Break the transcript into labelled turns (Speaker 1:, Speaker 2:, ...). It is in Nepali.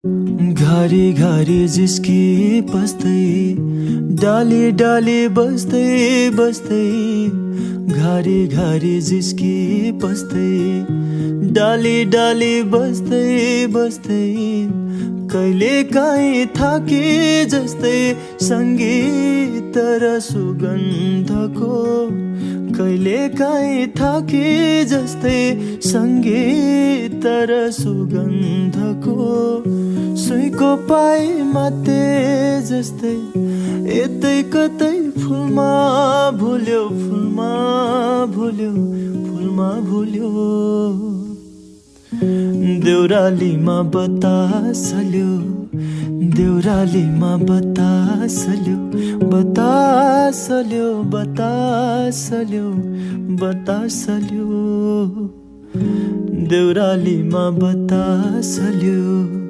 Speaker 1: घरी घरी जिस्की बस्दै डाली डाली बस्दै बस्दै घरी घरी जिस्की बस्दै डाली डाली बस्दै बस्दै कहिले काहीँ थाके जस्तै सङ्गीत र सुगन्धको कहिले काहीँ थाके जस्तै सङ्गीत र सुगन्धको सुइको पाइ माते जस्तै यतै कतै फुलमा भुल्यो फुलमा भुल्यो फुलमा भुल्यो देउरालीमा बतासल्यो देउरालीमा बतासल्यो बतासल्यो बतासल्यो बतासल्यो देउरालीमा बतासल्यो।